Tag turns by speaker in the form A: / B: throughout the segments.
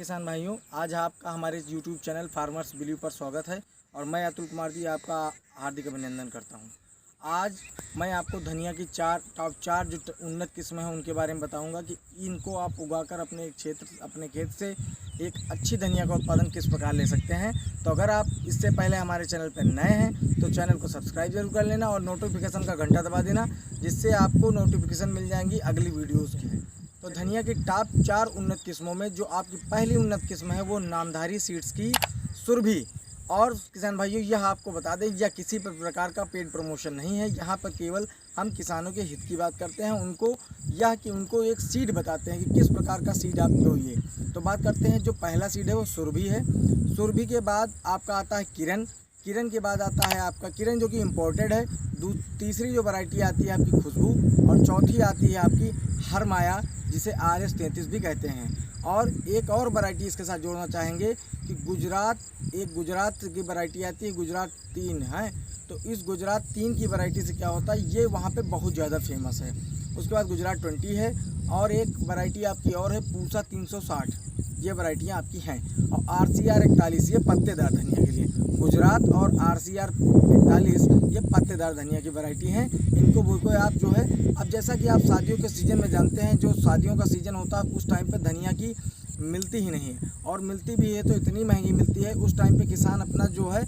A: किसान भाइयों, आज आपका हमारे यूट्यूब चैनल फार्मर्स बिलीव पर स्वागत है और मैं अतुल कुमार जी आपका हार्दिक अभिनंदन करता हूं। आज मैं आपको धनिया की टॉप चार जो उन्नत किस्में हैं उनके बारे में बताऊंगा कि इनको आप उगाकर अपने खेत से एक अच्छी धनिया का उत्पादन किस प्रकार ले सकते हैं। तो अगर आप इससे पहले हमारे चैनल पर नए हैं तो चैनल को सब्सक्राइब जरूर कर लेना और नोटिफिकेशन का घंटा दबा देना, जिससे आपको नोटिफिकेशन मिल जाएंगी अगली वीडियोज़ की। तो धनिया की टॉप चार उन्नत किस्मों में जो आपकी पहली उन्नत किस्म है वो नामधारी सीड्स की सुरभि। और किसान भाइयों, यह आपको बता दें, यह किसी प्रकार का पेड प्रमोशन नहीं है। यहाँ पर केवल हम किसानों के हित की बात करते हैं, उनको एक सीड बताते हैं कि किस प्रकार का सीड आप बोइए। तो बात करते हैं, जो पहला सीड है वो सुरभि है। सुरभि के बाद आपका आता है किरण। किरण के बाद आता है आपका किरण जो कि इम्पोर्टेड है। तीसरी जो वैरायटी आती है आपकी खुशबू, और चौथी आती है आपकी हरमाया, जिसे RS 33 भी कहते हैं। और एक और वैरायटी इसके साथ जोड़ना चाहेंगे कि गुजरात की वैरायटी आती है, गुजरात 3 है। तो इस गुजरात 3 की वैरायटी से क्या होता है, ये वहाँ पे बहुत ज़्यादा फेमस है। उसके बाद गुजरात 20 है और एक वैरायटी आपकी और है पूसा 360। ये वैरायटियाँ आपकी हैं। और RCR 41 ये पत्तेदार धनिया के लिए। गुजरात और RCR 41 ये पत्तेदार धनिया की वैरायटी हैं। इनको बोलते आप जो है, अब जैसा कि आप शादियों के सीज़न में जानते हैं, जो शादियों का सीज़न होता है उस टाइम पे धनिया की मिलती ही नहीं है, और मिलती भी है तो इतनी महंगी मिलती है। उस टाइम पे किसान अपना जो है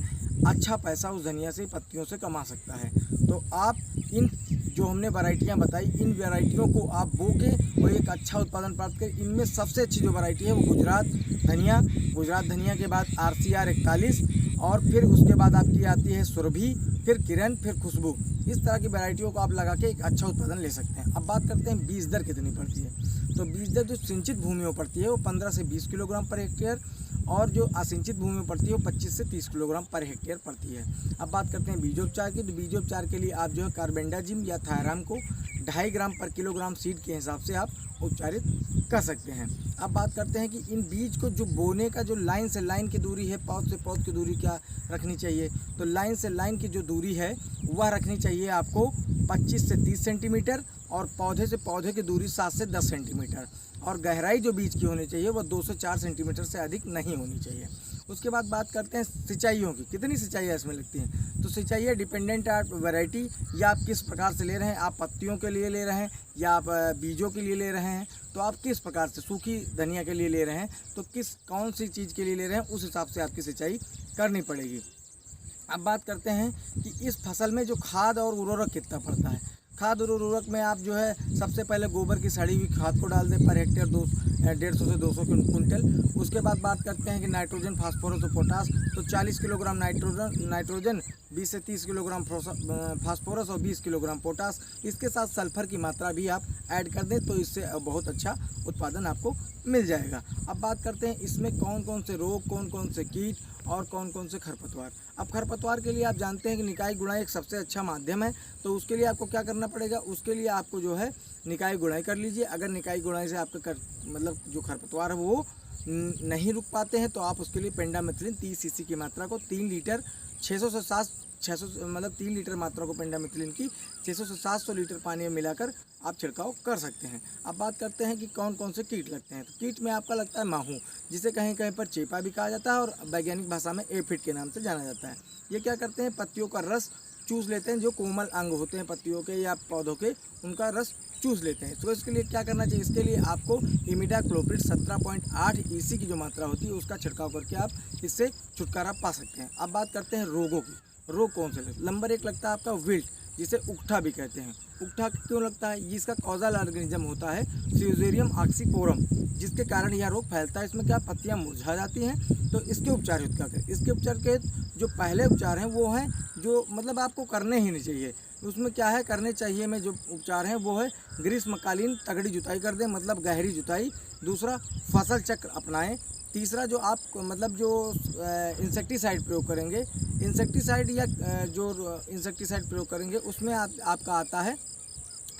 A: अच्छा पैसा उस धनिया से पत्तियों से कमा सकता है। तो आप इन जो हमने वैरायटियाँ बताई, इन वैरायटियों को आप बो के और एक अच्छा उत्पादन प्राप्त करें। इनमें सबसे अच्छी जो वैरायटी है वो गुजरात धनिया के बाद RCR 41, और फिर उसके बाद आपकी आती है सुरभि, फिर किरण, फिर खुशबू। इस तरह की वैरायटियों को आप लगा के एक अच्छा उत्पादन ले सकते हैं। अब बात करते हैं बीज दर कितनी पड़ती है। तो बीज दर जो सिंचित भूमि में पड़ती है वो 15 से 20 किलोग्राम पर हेक्टेयर, और जो असिंचित भूमि में पड़ती है वो 25 से 30 किलोग्राम पर हेक्टेयर पड़ती है। अब बात करते हैं बीजोपचार की। तो बीजोपचार के लिए आप जो है कार्बेंडाजिम या थायराम को 2.5 ग्राम पर किलोग्राम सीड के हिसाब से आप उपचारित कर सकते हैं। अब बात करते हैं कि इन बीज को जो बोने का जो लाइन से लाइन की दूरी है, पौध से पौध की दूरी क्या रखनी चाहिए। तो लाइन से लाइन की जो दूरी है वह रखनी चाहिए आपको 25 से 30 सेंटीमीटर, और पौधे से पौधे की दूरी 7 से 10 सेंटीमीटर, और गहराई जो बीज की होनी चाहिए वह 2 से 4 सेंटीमीटर से अधिक नहीं होनी चाहिए। उसके बाद बात करते हैं सिंचाइयों की, कितनी सिंचाइयाँ इसमें लगती हैं। तो सिंचाइयाँ डिपेंडेंट है वैरायटी, या आप किस प्रकार से ले रहे हैं, आप पत्तियों के लिए ले रहे हैं या आप बीजों के लिए ले रहे हैं। तो आप किस प्रकार से सूखी धनिया के लिए ले रहे हैं, तो कौन सी चीज़ के लिए ले रहे हैं, उस हिसाब से आपकी सिंचाई करनी पड़ेगी। अब बात करते हैं कि इस फसल में जो खाद और उर्वरक कितना पड़ता है। खाद और उर्वरक में आप जो है सबसे पहले गोबर की सड़ी हुई खाद को डाल दें पर हेक्टेयर 150 से 200 क्विंटल। उसके बाद बात करते हैं कि नाइट्रोजन, फास्फोरस और पोटास। तो 40 किलोग्राम नाइट्रोजन, 20 से 30 किलोग्राम फास्फोरस और 20 किलोग्राम पोटास। इसके साथ सल्फर की मात्रा भी आप ऐड कर दें तो इससे बहुत अच्छा उत्पादन आपको मिल जाएगा। अब बात करते हैं इसमें कौन कौन से रोग, कौन कौन से कीट और कौन कौन से खरपतवार। अब खरपतवार के लिए आप जानते हैं कि निकाई गुड़ाई एक सबसे अच्छा माध्यम है। तो उसके लिए आपको क्या करना पड़ेगा, उसके लिए आपको जो है निकाई गुड़ाई कर लीजिए। अगर निकाई गुड़ाई से आपका मतलब जो खरपतवार है वो नहीं रुक पाते हैं तो आप उसके लिए पेंडामिथलिन 30 सीसी की मात्रा को 3 लीटर 600 मतलब 3 लीटर मात्रा को पेंडामिथलिन की 600 से 700 लीटर पानी में मिलाकर आप छिड़काव कर सकते हैं। अब बात करते हैं कि कौन कौन से कीट लगते हैं। तो कीट में आपका लगता है माहू, जिसे कहीं कहीं पर चेपा भी कहा जाता है और वैज्ञानिक भाषा में एफिड के नाम से जाना जाता है। ये क्या करते हैं, पत्तियों का रस चूस लेते हैं। जो कोमल अंग होते हैं पत्तियों के या पौधों के, उनका रस चूस लेते हैं। तो इसके लिए क्या करना चाहिए, इसके लिए आपको इमिडाक्लोप्रिड 17.8 EC की जो मात्रा होती है उसका छिड़काव करके आप इससे छुटकारा पा सकते हैं। अब बात करते हैं रोगों की। रोग कौन से लगते, नंबर 1 लगता है आपका विल्ट, जिसे उकठा भी कहते हैं। उकठा क्यों लगता है, इसका कॉजल ऑर्गेनिज्म होता है फ्यूजेरियम ऑक्सीपोरम, जिसके कारण यह रोग फैलता है। इसमें क्या पत्तियां मुरझा जाती हैं। तो इसके उपचार क्या करें, इसके उपचार के जो पहले उपचार हैं वो हैं जो मतलब आपको करने ही नहीं चाहिए। उसमें क्या है, करने चाहिए में जो उपचार हैं वो है ग्रीष्मकालीन तगड़ी जुताई कर दें, मतलब गहरी जुताई। दूसरा, फसल चक्र अपनाएं। तीसरा, जो आप मतलब जो इंसेक्टिसाइड प्रयोग करेंगे, इंसेक्टिसाइड प्रयोग करेंगे उसमें आपका आता है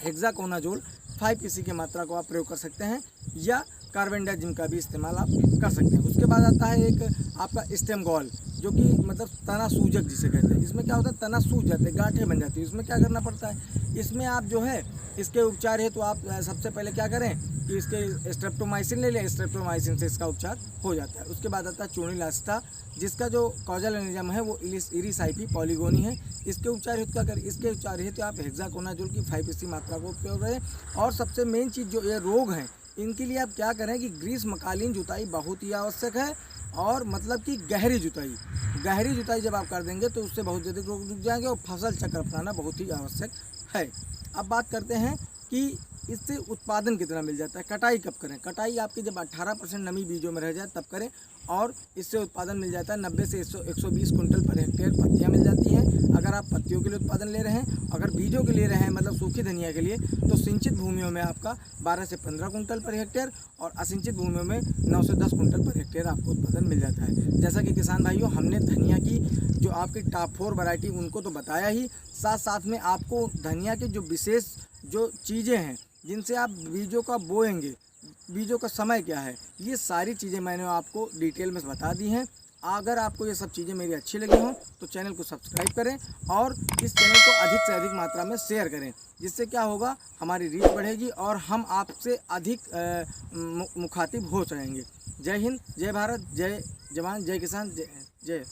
A: हेक्साकोनाजोल 5 EC की मात्रा को आप प्रयोग कर सकते हैं। या कार्बेंडाजिम का भी इस्तेमाल आप कर सकते हैं। उसके बाद आता है एक आपका स्टेम गॉल, जो कि मतलब तना सूजक जिसे कहते हैं। इसमें क्या होता है, तना सूज जाते हैं, गांठें बन जाती है। इसमें क्या करना पड़ता है, इसमें आप जो है इसके उपचार है तो आप सबसे पहले क्या करें कि इसके स्ट्रेप्टोमाइसिन ले लें, स्ट्रेप्टोमाइसिन से इसका उपचार हो जाता है। उसके बाद आता है चूर्णिलास्था, जिसका जो कॉजल एनिज्म है वो इरिसाइपी पॉलीगोनी है। इसके उपचार हेतु क्या करें, इसके उपचार हेतु आप हेक्साकोनाजोल की 5 मात्रा को उपयोग करें। और सबसे मेन चीज़ जो ये रोग हैं इनके लिए आप क्या करें कि ग्रीष्मकालीन जुताई बहुत ही आवश्यक है। और मतलब कि गहरी जुताई जब आप कर देंगे तो उससे बहुत जल्दी रोग रुक जाएंगे और फसल चक्र अपनाना बहुत ही आवश्यक है। अब बात करते हैं कि इससे उत्पादन कितना मिल जाता है। कटाई कब करें, कटाई आपकी जब 18% नमी बीजों में रह जाए तब करें, और इससे उत्पादन मिल जाता है 90 से 120 कुंटल पर हेक्टेयर पत्तियां मिल जाती हैं अगर आप पत्तियों के लिए उत्पादन ले रहे हैं। अगर बीजों के लिए रहे हैं मतलब सूखी धनिया के लिए, तो सिंचित भूमियों में आपका 12 से 15 कुंटल पर हेक्टेयर और असिंचित भूमियों में 9 से 10 कुंटल पर हेक्टेयर आपको उत्पादन मिल जाता है। जैसा कि किसान भाइयों, हमने धनिया की जो आपकी टॉप 4 वैरायटी उनको तो बताया ही, साथ साथ में आपको धनिया के जो विशेष जो चीज़ें हैं जिनसे आप बीजों का बोएंगे, बीजों का समय क्या है, ये सारी चीज़ें मैंने आपको डिटेल में बता दी हैं। अगर आपको ये सब चीज़ें मेरी अच्छी लगी हों तो चैनल को सब्सक्राइब करें और इस चैनल को अधिक से अधिक मात्रा में शेयर करें, जिससे क्या होगा, हमारी रीच बढ़ेगी और हम आपसे अधिक मुखातिब हो जाएंगे। जय हिंद, जय भारत, जय जवान, जय किसान, जय